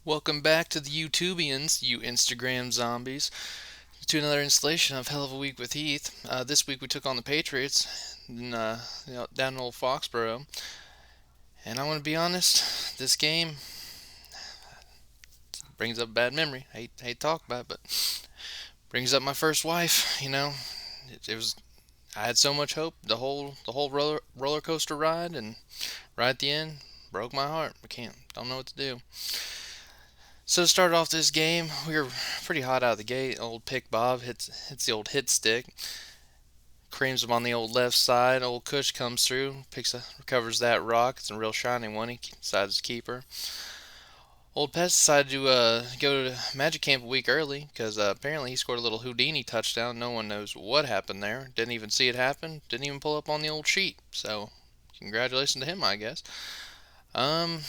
Welcome back to the YouTubians, you Instagram zombies, to another installation of Hell of a Week with Heath. This week we took on the Patriots down in old Foxborough, and I want to be honest, this game brings up a bad memory. Hate to talk about it, but brings up my first wife. It was I had so much hope the whole roller coaster ride, and right at the end broke my heart. Don't know what to do. So to start off this game, we were pretty hot out of the gate. Old Pick Bob hits the old hit stick, creams him on the old left side. Old Kush comes through, recovers that rock. It's a real shiny one. He decides to keep her. Old Pest decided to go to Magic Camp a week early because apparently he scored a little Houdini touchdown. No one knows what happened there. Didn't even see it happen. Didn't even pull up on the old sheet. So congratulations to him, I guess. Um,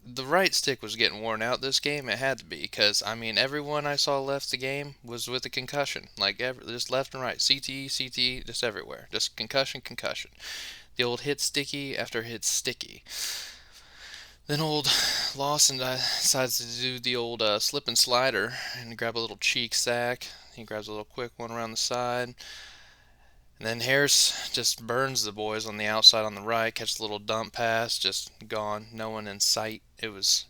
the right stick was getting worn out this game. It had to be because everyone I saw left the game was with a concussion, just left and right, CTE, CTE, just everywhere, just concussion, concussion. The old hit sticky after hit sticky. Then old Lawson decides to do the old slip and slider and grab a little cheek sack. He grabs a little quick one around the side. And then Harris just burns the boys on the outside on the right, catches a little dump pass, just gone, no one in sight. It was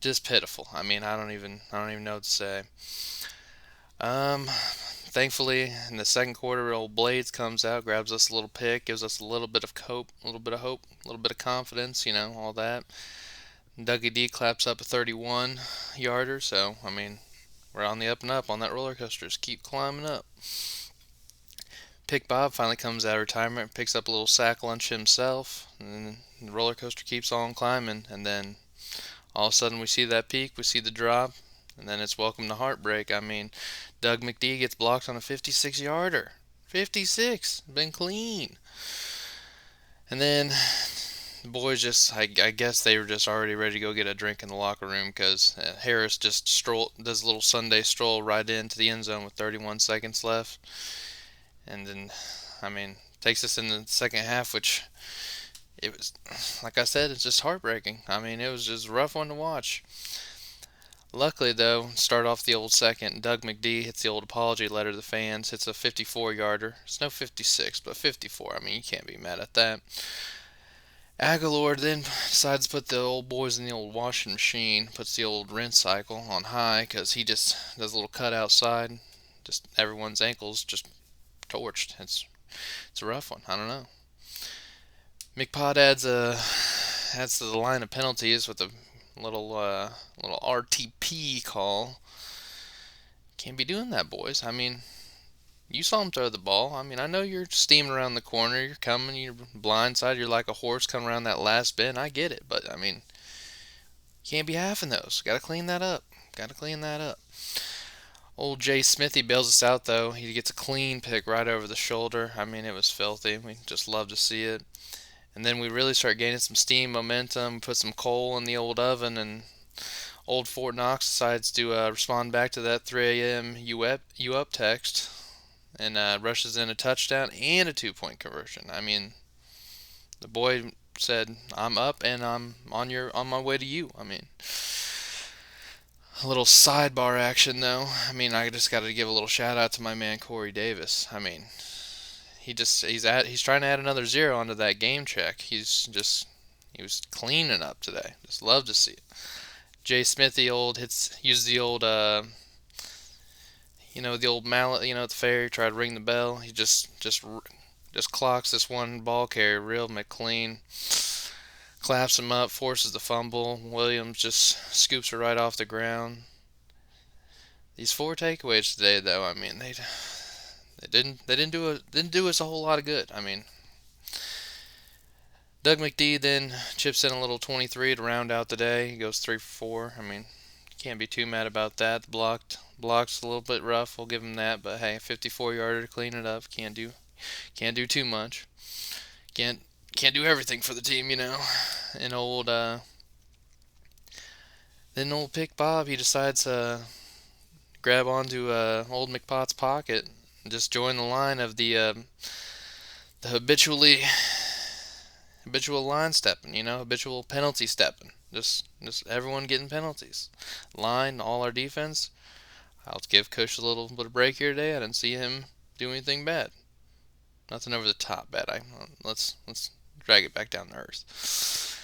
just pitiful. I don't even know what to say. Thankfully, in the second quarter, old Blades comes out, grabs us a little pick, gives us a little bit of hope, a little bit of confidence, all that. Dougie D claps up a 31 yarder, so we're on the up and up on that roller coaster. Just keep climbing up. Pick Bob finally comes out of retirement, picks up a little sack lunch himself, and the roller coaster keeps on climbing. And then all of a sudden we see that peak, we see the drop, and then it's welcome to heartbreak. Doug McD gets blocked on a 56-yarder. 56, been clean. And then the boys I guess they were just already ready to go get a drink in the locker room because Harris just does a little Sunday stroll right into the end zone with 31 seconds left. And then, takes us in the second half, which it was, like I said, it's just heartbreaking. It was just a rough one to watch. Luckily, though, start off the old second, Doug McD hits the old apology letter to the fans, hits a 54-yarder. It's no 56, but 54. You can't be mad at that. Aguilar then decides to put the old boys in the old washing machine, puts the old rinse cycle on high, because he just does a little cut outside. Just everyone's ankles just torched. It's a rough one. I don't know. McPod adds to the line of penalties with a little RTP call. Can't be doing that, boys. You saw him throw the ball. I know you're steaming around the corner. You're coming. You're blindside. You're like a horse coming around that last bend. I get it, but can't be halving those. Got to clean that up. Got to clean that up. Old Jay Smithy bails us out, though. He gets a clean pick right over the shoulder. It was filthy. We just love to see it. And then we really start gaining some steam, momentum, put some coal in the old oven, and old Fort Knox decides to respond back to that 3 a.m. You up text and rushes in a touchdown and a 2-point conversion. The boy said, "I'm up and I'm on my way to you." A little sidebar action though. I just got to give a little shout out to my man Corey Davis. He's trying to add another zero onto that game check. He was cleaning up today. Just love to see it. Jay Smith uses the old the old mallet at the fair. Tried to ring the bell. He just clocks this one ball carrier real McLean. Claps him up, forces the fumble. Williams just scoops her right off the ground. These 4 takeaways today, though, they didn't do us a whole lot of good. Doug McD then chips in a little 23 to round out the day. He goes 3 for 4. Can't be too mad about that. The block's a little bit rough. We'll give him that. But hey, 54-yarder to clean it up. Can't do too much. Can't do everything for the team. And old Pick Bob, he decides to grab onto old McPot's pocket and just join the line of the habitual line stepping, habitual penalty stepping. Just everyone getting penalties. Line, all our defense. I'll give Coach a little bit of break here today. I didn't see him do anything bad. Nothing over the top bad. Let's drag it back down to earth.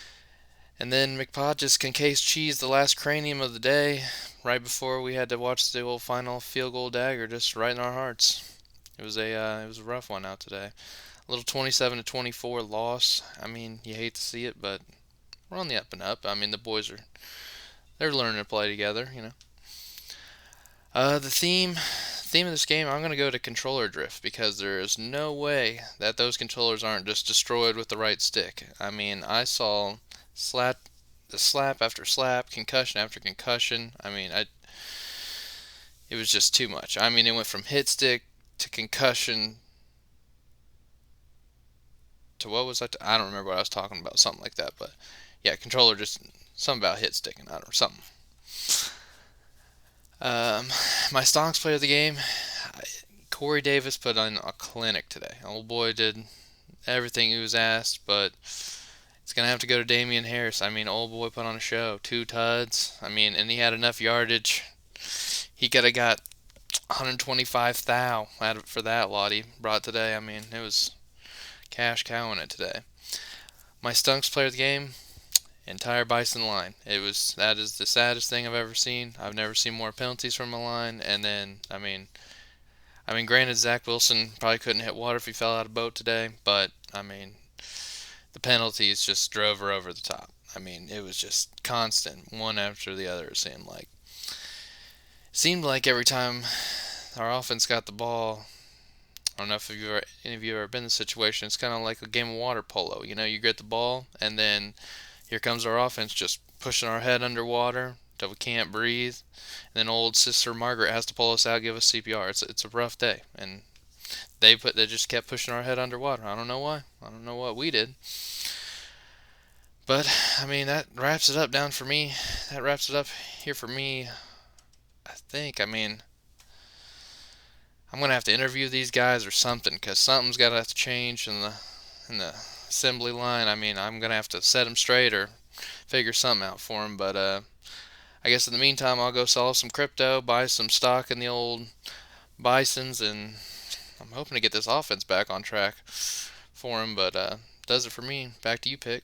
And then McPod just concased cheese the last cranium of the day, right before we had to watch the old final field goal dagger, just right in our hearts. It was a rough one out today. A little 27 to 24 loss. I mean, you hate to see it, but we're on the up and up. I mean, the boys are they're learning to play together, you know. The theme of this game, I'm gonna go to controller drift because there is no way that those controllers aren't just destroyed with the right stick. I mean, I saw slap after slap, concussion after concussion. It was just too much. I mean, it went from hit stick to concussion to what was I don't remember what I was talking about, something like that. But yeah, controller just something about hit sticking, I don't know, something. Um, my stonks player of the game, Corey Davis put on a clinic today. Old boy did everything he was asked, but it's gonna have to go to Damian Harris. I mean, old boy put on a show. 2 tuds. I mean, and he had enough yardage. He could have got 125 thou for that lot he brought today. I mean, it was cash cowing it today. My stunks player of the game, entire Bison line. That is the saddest thing I've ever seen. I've never seen more penalties from a line. And then granted, Zach Wilson probably couldn't hit water if he fell out of a boat today, but I mean, the penalties just drove her over the top. I mean, it was just constant, one after the other. It seemed like every time our offense got the ball. I don't know if any of you have ever been in this situation. It's kind of like a game of water polo. You know, you get the ball, and then here comes our offense just pushing our head underwater till we can't breathe. And then old Sister Margaret has to pull us out, give us CPR. It's a rough day, and they just kept pushing our head underwater. I don't know why. I don't know what we did. But I mean, that wraps it up down for me. That wraps it up here for me. I think. I mean, I'm gonna have to interview these guys or something, because something's gotta have to change in the assembly line. I mean, I'm gonna have to set them straight or figure something out for them. But I guess in the meantime, I'll go solve some crypto, buy some stock in the old Bisons, and I'm hoping to get this offense back on track for him. But does it for me. Back to you, Pick.